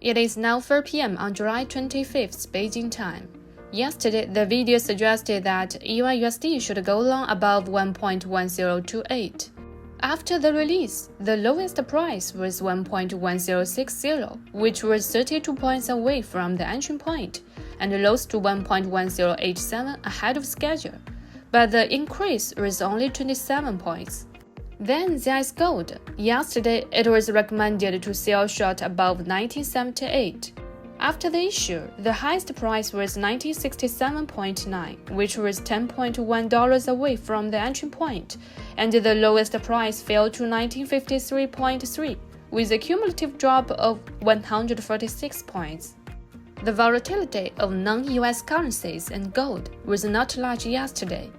It is now 4 p.m. on July 25th Beijing time. Yesterday, the video suggested that EURUSD should go long above 1.1028. After the release, the lowest price was 1.1060, which was 32 points away from the entry point, and rose to 1.1087 ahead of schedule, but the increase was only 27 points. Then there's gold. Yesterday, it was recommended to sell short above 1978. After the issue, the highest price was 1967.9, which was $10.1 away from the entry point, and the lowest price fell to 1953.3, with a cumulative drop of 146 points. The volatility of non-US currencies and gold was not large yesterday.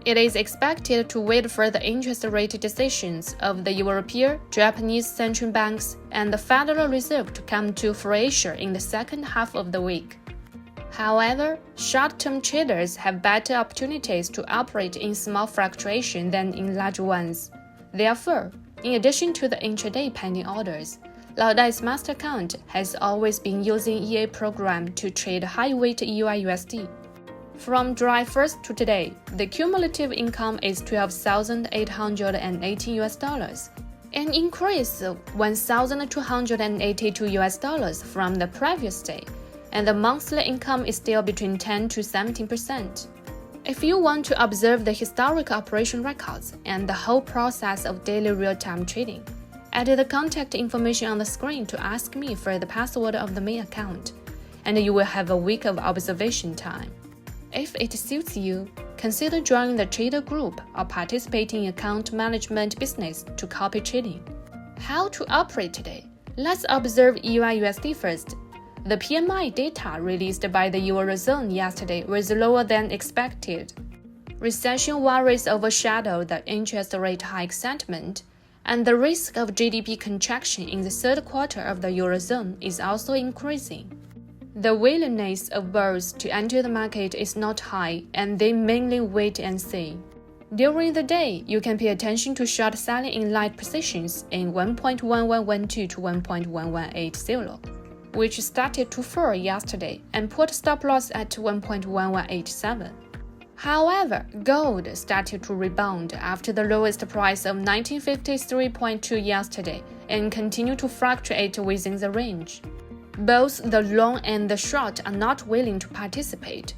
It is expected to wait for the interest rate decisions of the European, Japanese central banks, and the Federal Reserve to come to fruition in the second half of the week. However, short-term traders have better opportunities to operate in small fluctuations than in large ones. Therefore, in addition to the intraday pending orders, Laodai's master account has always been using EA program to trade high-weight EURUSD. From July 1st to today, the cumulative income is $12,818, an increase of $1,282 from the previous day, and the monthly income is still between 10 to 17%. If you want to observe the historical operation records and the whole process of daily real-time trading, add the contact information on the screen to ask me for the password of the main account, and you will have a week of observation time. If it suits you, consider joining the trader group or participating in account management business to copy trading. How to operate today? Let's observe EURUSD first. The PMI data released by the Eurozone yesterday was lower than expected. Recession worries overshadow the interest rate hike sentiment, and the risk of GDP contraction in the third quarter of the Eurozone is also increasing. The willingness of bulls to enter the market is not high, and they mainly wait and see. During the day, you can pay attention to short selling in light positions in 1.1112 to 1.1180, which started to fall yesterday, and put stop loss at 1.1187. However, gold started to rebound after the lowest price of 1953.2 yesterday and continued to fluctuate within the range. Both the long and the short are not willing to participate.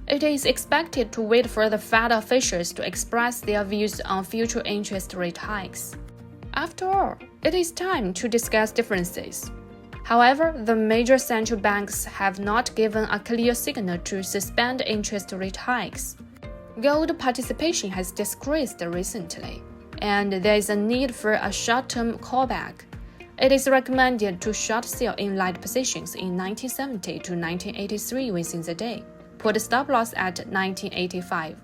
It is expected to wait for the Fed officials to express their views on future interest rate hikes. After all, it is time to discuss differences. However, the major central banks have not given a clear signal to suspend interest rate hikes. Gold participation has decreased recently, and there is a need for a short-term callback. It is recommended to short sell in light positions in 1970 to 1983 within the day. Put stop loss at 1985.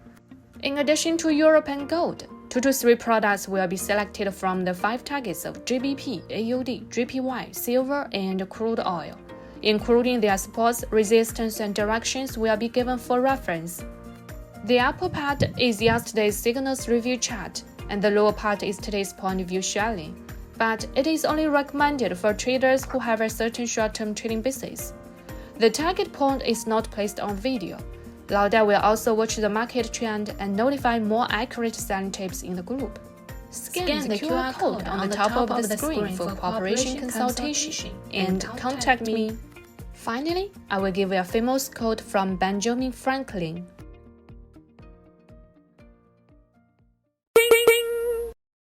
In addition to Europe and gold, 2 to 3 products will be selected from the 5 targets of GBP, AUD, JPY, silver, and crude oil, including their supports, resistance, and directions will be given for reference. The upper part is yesterday's signals review chart, and the lower part is today's point of view sharing. But it is only recommended for traders who have a certain short-term trading business. The target point is not placed on video. Laodai will also watch the market trend and notify more accurate selling tips in the group. Scan the QR code on the top of the screen for cooperation consultation and contact me. Finally, I will give you a famous quote from Benjamin Franklin.